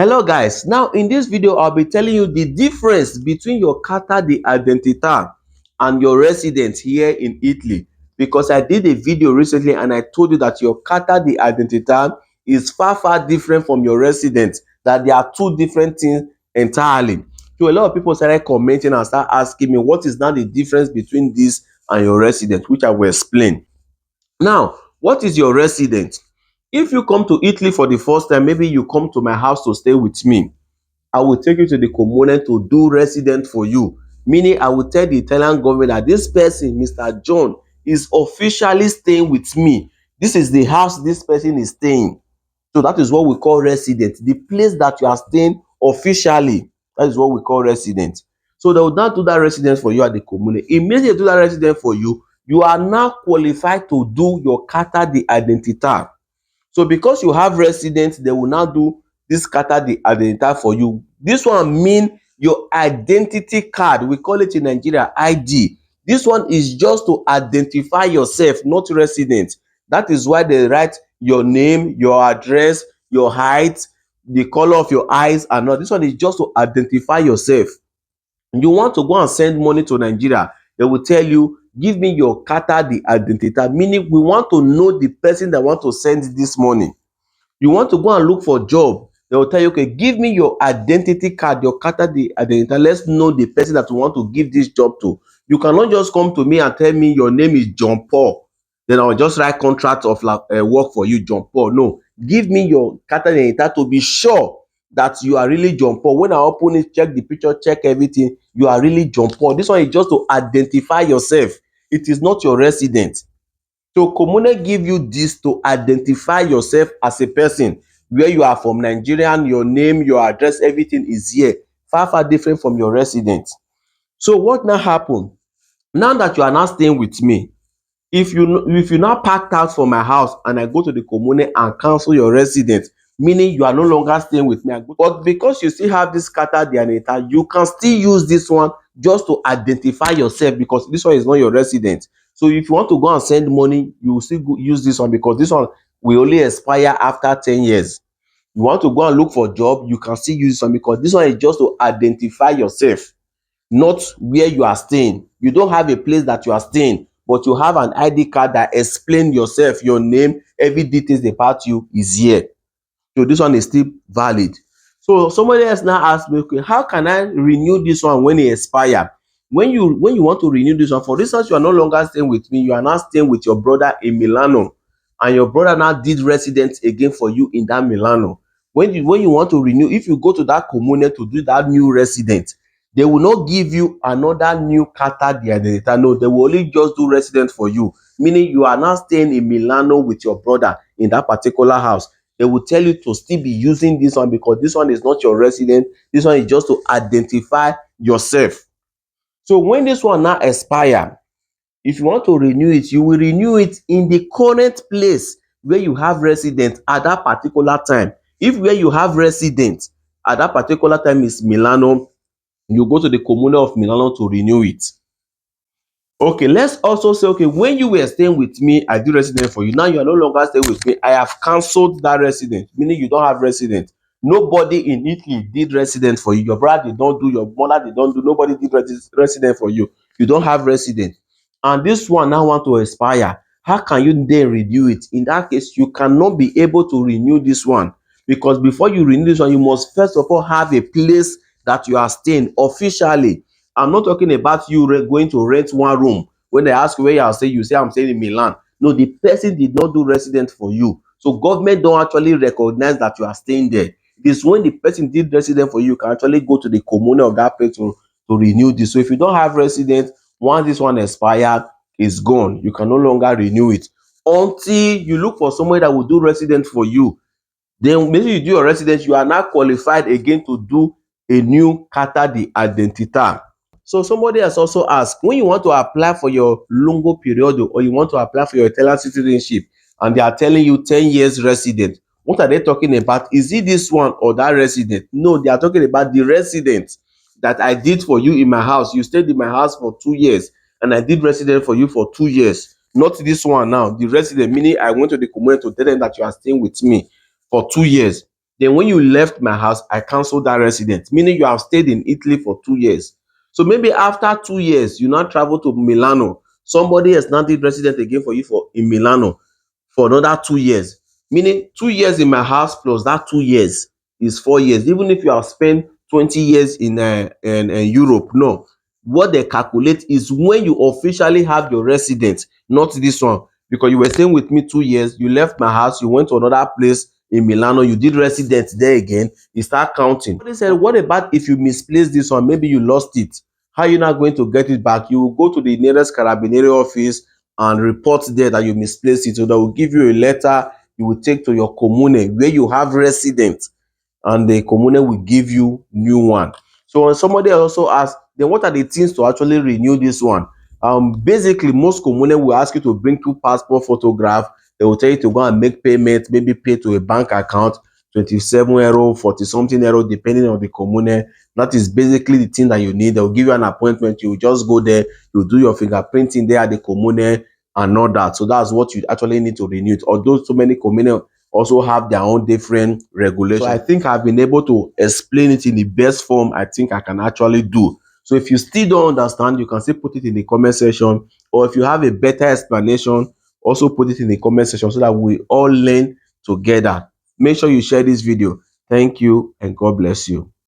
Hello guys, now in this video I'll be telling you the difference between your carta di identità and your residence here in Italy, because I did a video recently and I told you that your carta di identità is far different from your residence, that they are two different things entirely. So a lot of people started commenting and start asking me what is now the difference between this and your residence, which I will explain. Now, what is your residence? If you come to Italy for the first time, maybe you come to my house to stay with me, I will take you to the comune to do resident for you. Meaning, I will tell the Italian government that this person, Mr. John, is officially staying with me. This is the house this person is staying. So that is what we call resident. The place that you are staying officially, that is what we call resident. So they will now do that residence for you at the comune. Immediately they do that resident for you, you are now qualified to do your carta di identità. So because you have residence, they will now do this carta di identità for you. This one mean your identity card. We call it in Nigeria ID. This one is just to identify yourself, not resident. That is why they write your name, your address, your height, the color of your eyes and all. This one is just to identify yourself. You want to go and send money to Nigeria, they will tell you, give me your carta di identità, meaning we want to know the person that want to send this money. You want to go and look for job, they will tell you, okay, give me your identity card, your carta di identità, let's know the person that you want to give this job to. You cannot just come to me and tell me your name is John Paul, then I will just write contract of work for you, John Paul. No, give me your carta di identità to be sure that you are really John Paul. When I open it, check the picture, check everything, you are really John Paul. This one is just to identify yourself. It is not your residence. So Comune give you this to identify yourself as a person, where you are from, Nigerian, your name, your address, everything is here. Far different from your residence. So what now happen? Now that you are now staying with me, if you now packed out from my house and I go to the comune and cancel your residence, meaning you are no longer staying with me, but because you still have this carta di identità, you can still use this one just to identify yourself, because this one is not your residence. So if you want to go and send money, you will still use this one, because this one will only expire after 10 years. You want to go and look for job, you can still use this one, because this one is just to identify yourself, not where you are staying. You don't have a place that you are staying, but you have an ID card that explain yourself, your name, every details about you is here. So this one is still valid. So somebody else now ask me, okay, how can I renew this one when it expire? When you want to renew this one, for instance, you are no longer staying with me, you are now staying with your brother in Milano, and your brother now did residence again for you in that Milano. When you want to renew, if you go to that comune to do that new residence, they will not give you another new carta di identità. No, they will only just do residence for you, meaning you are now staying in Milano with your brother in that particular house. They will tell you to still be using this one, because this one is not your residence. This one is just to identify yourself. So when this one now expire, if you want to renew it, you will renew it in the current place where you have residence at that particular time. If where you have residence at that particular time is Milano, you go to the comune of Milano to renew it. Okay, let's also say, okay, when you were staying with me, I did residence for you. Now you are no longer staying with me, I have cancelled that residence, meaning you don't have residence. Nobody in Italy did residence for you. Your brother did not do, your mother did not do, nobody did residence for you. You don't have residence. And this one now want to expire. How can you then renew it? In that case, you cannot be able to renew this one, because before you renew this one, you must first of all have a place that you are staying officially. I'm not talking about you going to rent one room. When they ask you where you are staying, you say I'm staying in Milan. No, the person did not do residence for you. So government don't actually recognize that you are staying there. It is when the person did residence for you, you can actually go to the commune of that place to renew this. So if you don't have residence, once this one expired, it's gone. You can no longer renew it until you look for somebody that will do residence for you. Then maybe you do your residence, you are now qualified again to do a new carta di identità. So somebody has also asked, when you want to apply for your lungo periodo, or you want to apply for your Italian citizenship, and they are telling you 10 years resident, what are they talking about? Is it this one or that resident? No, they are talking about the resident that I did for you in my house. You stayed in my house for 2 years, and I did resident for you for 2 years. Not this one now. The resident, meaning I went to the community to tell them that you are staying with me for 2 years. Then when you left my house, I canceled that residence, meaning you have stayed in Italy for 2 years. So maybe after 2 years, you now travel to Milano. Somebody has now did resident again for you for in Milano for another 2 years. Meaning 2 years in my house plus that 2 years is 4 years. Even if you have spent 20 years in Europe, no. What they calculate is when you officially have your residence, not this one. Because you were staying with me 2 years, you left my house, you went to another place in Milano, you did residence there again, you start counting. Somebody said, what about if you misplaced this one? Maybe you lost it. How are you not going to get it back? You will go to the nearest carabinieri office and report there that you misplaced it. So they will give you a letter you will take to your commune where you have residence, and the commune will give you new one. So when somebody also asks, then what are the things to actually renew this one? Basically, most commune will ask you to bring two passport photograph. They will tell you to go and make payment, maybe pay to a bank account, 27 euro, 40 something euro, depending on the commune. That is basically the thing that you need. They will give you an appointment. You will just go there, you do your fingerprinting there at the commune and all that. So that's what you actually need to renew it. Although so many commune also have their own different regulations. So I think I've been able to explain it in the best form I think I can actually do. So if you still don't understand, you can still put it in the comment section, or if you have a better explanation, also put it in the comment section so that we all learn together. Make sure you share this video. Thank you and God bless you.